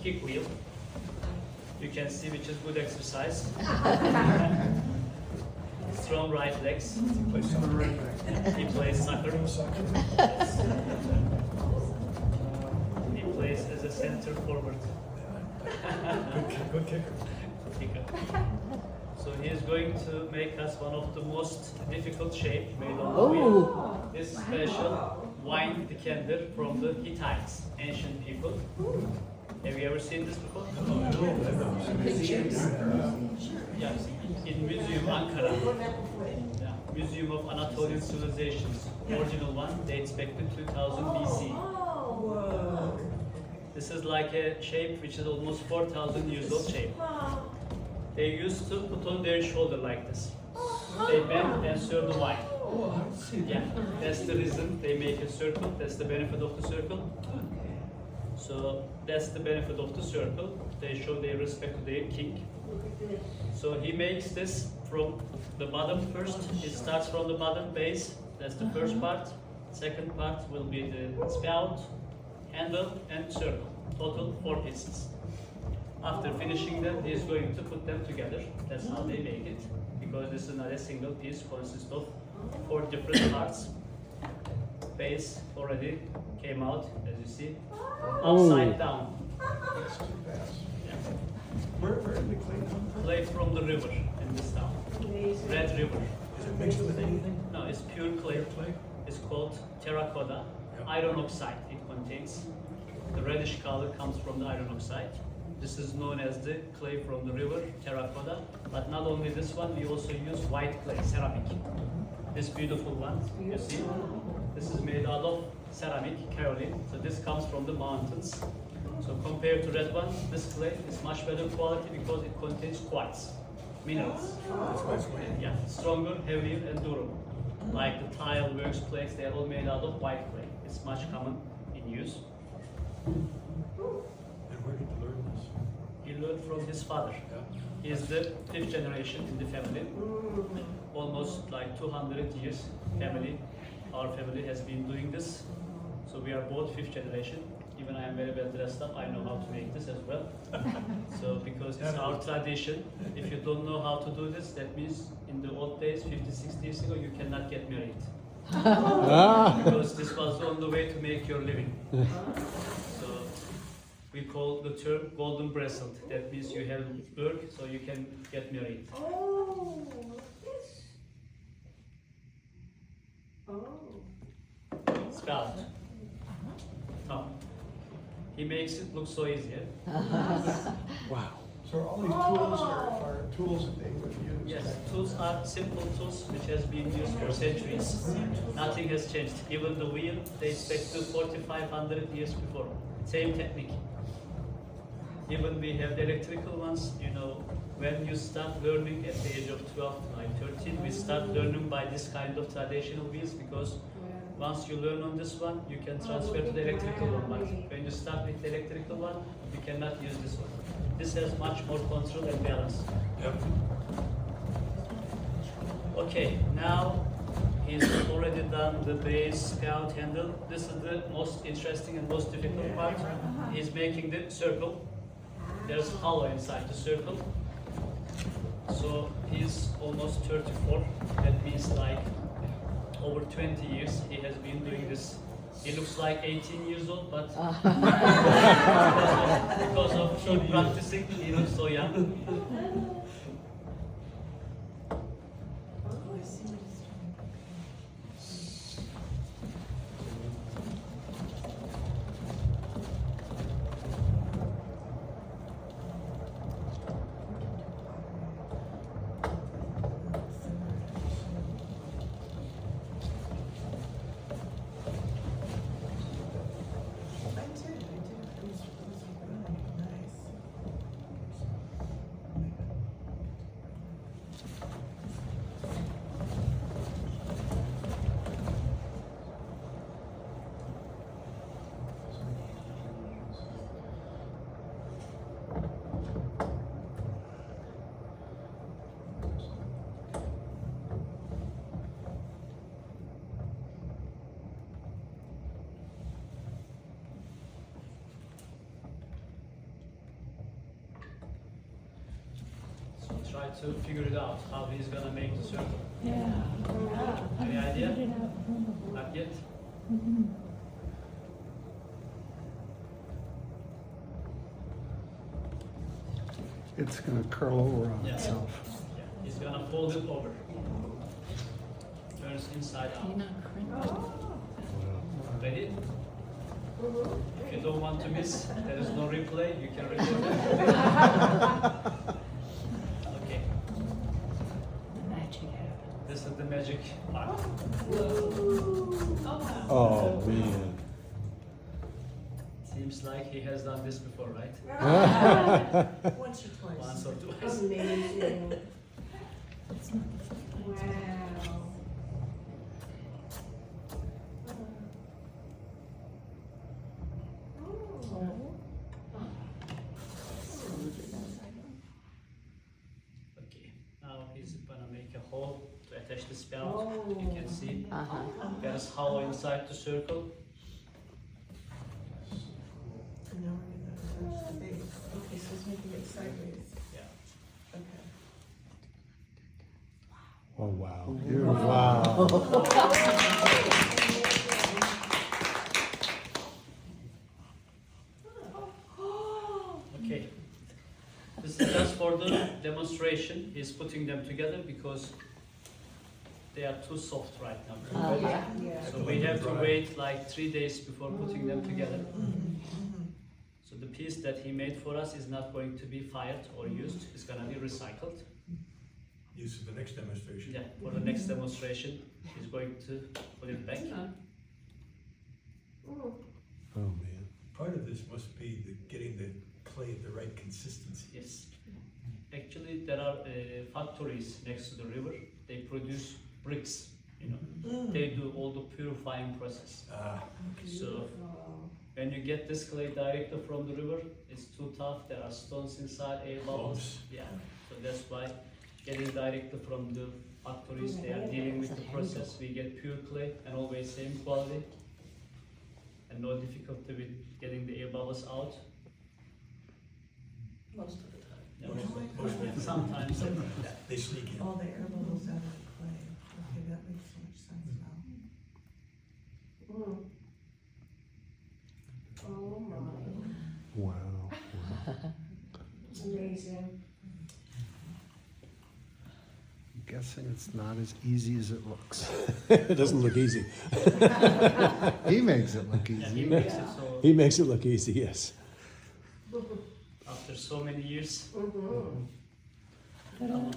kick wheel. You can see which is good exercise. Strong right legs. He plays soccer. He plays as a center forward. Good kicker. So he is going to make us one of the most difficult shape made on the wheel. This special wine decanter from the Hittites, ancient people. Have you ever seen this before? Yes, in Museum Ankara. Yeah, Museum of Anatolian Civilizations. Original one dates back to 2000 BC. This is like a shape which is almost 4,000 years old shape. They used to put on their shoulder like this. They bend and serve the wine. Yeah, that's the reason they make a circle. That's the benefit of the circle. So that's the benefit of the circle. They show their respect to their king. So he makes this from the bottom first. It starts from the bottom base. That's the first part. Second part will be the spout, handle, and circle. Total 4 pieces. After finishing them, he is going to put them together. That's how they make it. Because this is not a single piece, consists of 4 different parts. Base already came out, as you see, upside down. Yeah. Where did the clay come from? Clay from the river in this town. Red River. Is it mixed with anything? No, it's pure clay. It's called terracotta. Iron oxide it contains. The reddish color comes from the iron oxide. This is known as the clay from the river, terracotta. But not only this one, we also use white clay, ceramic. This beautiful one, you see, this is made out of ceramic, kaolin. So this comes from the mountains. So compared to red one, this clay is much better quality because it contains quartz, minerals. Yeah, stronger, heavier, and durable. Like the tile, works, plates, they are all made out of white clay. It's much common in use. And where did you learn this? He learned from his father. He is the 5th generation in the family. Almost like 200 years family. Our family has been doing this. So we are both 5th generation. Even I am very well dressed up, I know how to make this as well. So because it's our tradition, if you don't know how to do this, that means in the old days, 50, 60 years ago, you cannot get married. Because this was the only way to make your living. So we call the term golden bracelet. That means you have work, so you can get married. Oh, this. Oh. Spout. Tom. He makes it look so easy. Wow. So all these tools are tools that they would use? Yes, tools are simple tools which has been used for centuries. Nothing has changed. Even the wheel dates back to 4,500 years before. Same technique. Even we have the electrical ones, you know, when you start learning at the age of 12 to like 13, we start learning by this kind of traditional wheels because once you learn on this one, you can transfer to the electrical one. But when you start with the electrical one, you cannot use this one. This has much more control and balance. Yep. Okay, now he's already done the base, spout, handle. This is the most interesting and most difficult part. He's making the circle. There's hollow inside the circle. So he's almost 34. That means like over 20 years he has been doing this. He looks like 18 years old, but because of keep practicing, he looks so young. try to figure it out how he's gonna make the circle. Yeah. Any idea? Not yet. It's gonna curl over on Yeah. itself. Yeah, he's gonna fold it over. Turns inside You're out. not crimping. Ready? If you don't want to miss, there is no replay, you can record it. Okay, The magic happens. this is the magic part. Oh, man. Seems like he has done this before, right? Once or twice. Once or twice. Amazing. It's not the first time. Wow. Okay, now he's gonna make a hole to attach the spout. You can see there is hollow inside the circle. And now we're gonna touch the base. Okay, so it's making it sideways. Yeah. Okay. Oh, wow. Wow. Okay. This is just for the demonstration. He's putting them together because they are too soft right now. Yeah. So we have to wait like 3 days before putting them together. So the piece that he made for us is not going to be fired or used. It's gonna be recycled. Use for the next demonstration. Yeah, for the next demonstration, he's going to put it back. Oh, man. Part of this must be getting the clay the right consistency. Yes. Actually, there are factories next to the river. They produce bricks, you know. They do all the purifying process. So when you get this clay directly from the river, it's too tough. There are stones inside, air bubbles. Bumps. Yeah. So that's why getting directly from the factories, they are dealing with the process. We get pure clay and always same quality. And no difficulty with getting the air bubbles out. Most of the time. Yeah, sometimes. They sneak in. All the air bubbles out of the clay. Okay, that makes so much sense now. Oh my. Wow. Amazing. I'm guessing it's not as easy as it looks. It doesn't look easy. He makes it look Yeah, he easy. makes it so He makes it look easy, yes. after so many years. Mm-hmm. Wow.